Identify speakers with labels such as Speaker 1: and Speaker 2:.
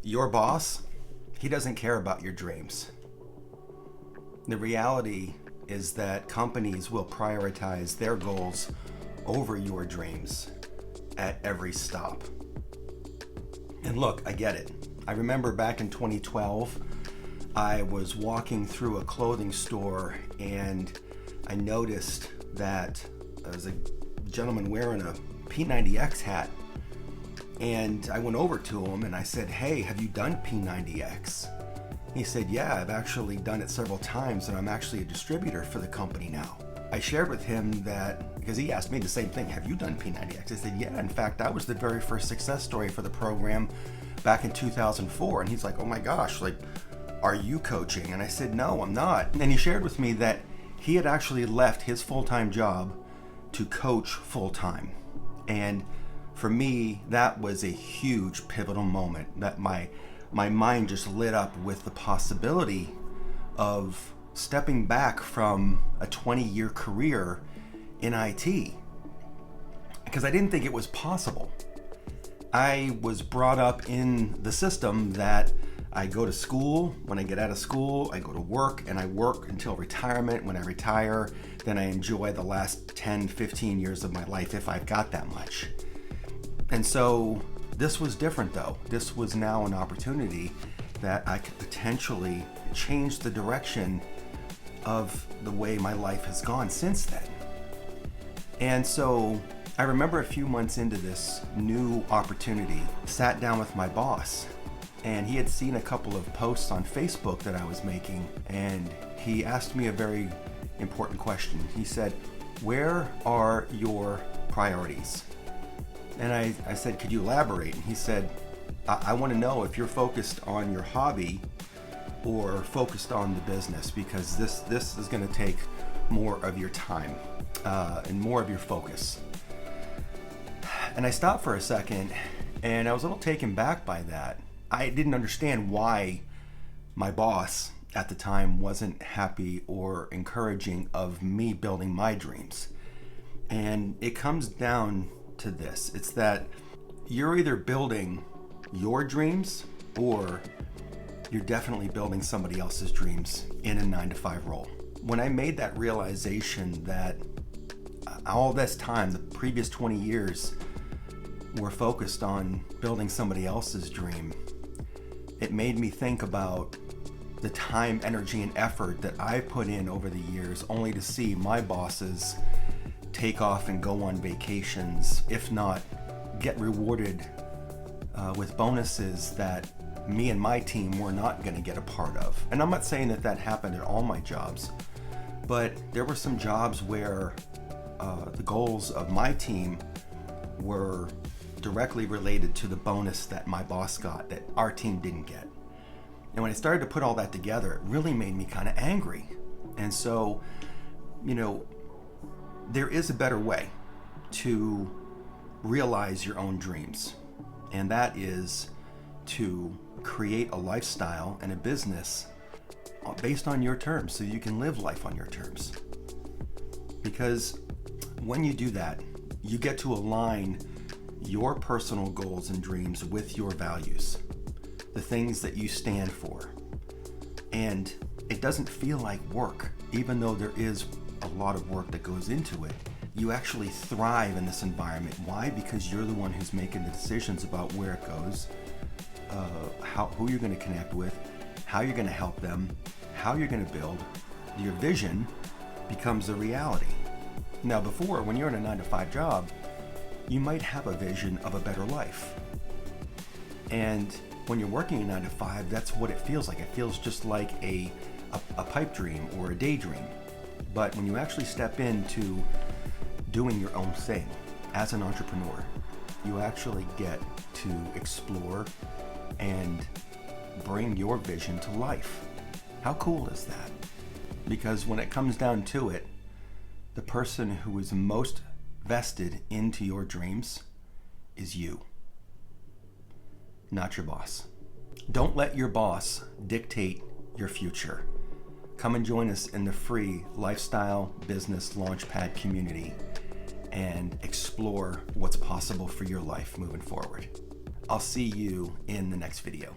Speaker 1: Your boss, he doesn't care about your dreams. The reality is that companies will prioritize their goals over your dreams at every stop. And look, I get it. I remember back in 2012, I was walking through a clothing store and I noticed that there was a gentleman wearing a P90X hat. And I went over to him and I said, "Hey, have you done P90X?" He said, "Yeah, I've actually done it several times and I'm actually a distributor for the company now." I shared with him that, because he asked me the same thing, "Have you done P90X?" I said, "Yeah, in fact, I was the very first success story for the program back in 2004. And he's like, "Oh my gosh, like, are you coaching?" And I said, "No, I'm not." And he shared with me that he had actually left his full-time job to coach full-time. And for me, that was a huge pivotal moment that my mind just lit up with the possibility of stepping back from a 20-year career in IT, because I didn't think it was possible. I was brought up in the system that I go to school. When I get out of school, I go to work, and I work until retirement. When I retire, then I enjoy the last 10, 15 years of my life if I've got that much. And so this was different though. This was now an opportunity that I could potentially change the direction of the way my life has gone since then. And so I remember a few months into this new opportunity, sat down with my boss, and he had seen a couple of posts on Facebook that I was making, and he asked me a very important question. He said, "Where are your priorities?" And I said, "Could you elaborate?" And he said, I want to know if you're focused on your hobby or focused on the business, because this is going to take more of your time and more of your focus." And I stopped for a second and I was a little taken back by that. I didn't understand why my boss at the time wasn't happy or encouraging of me building my dreams. And it comes down to this. It's that you're either building your dreams or you're definitely building somebody else's dreams in a 9-to-5 role. When I made that realization that all this time, the previous 20 years, were focused on building somebody else's dream, it made me think about the time, energy, and effort that I put in over the years, only to see my bosses take off and go on vacations, if not get rewarded with bonuses that me and my team were not going to get a part of. And I'm not saying that that happened at all my jobs, but there were some jobs where the goals of my team were directly related to the bonus that my boss got that our team didn't get. And when I started to put all that together, it really made me kind of angry. And so, there is a better way to realize your own dreams, and that is to create a lifestyle and a business based on your terms, so you can live life on your terms. Because when you do that, you get to align your personal goals and dreams with your values, the things that you stand for. And it doesn't feel like work, even though there is a lot of work that goes into it. You actually thrive in this environment. Why? Because you're the one who's making the decisions about where it goes, who you're going to connect with, how you're going to help them, how you're going to build. Your vision becomes a reality. Now, before, when you're in a 9-to-5 job, you might have a vision of a better life. And when you're working a 9-to-5, that's what it feels like. It feels just like a pipe dream or a daydream. But when you actually step into doing your own thing as an entrepreneur, you actually get to explore and bring your vision to life. How cool is that? Because when it comes down to it, the person who is most vested into your dreams is you, not your boss. Don't let your boss dictate your future. Come and join us in the free Lifestyle Business Launchpad community and explore what's possible for your life moving forward. I'll see you in the next video.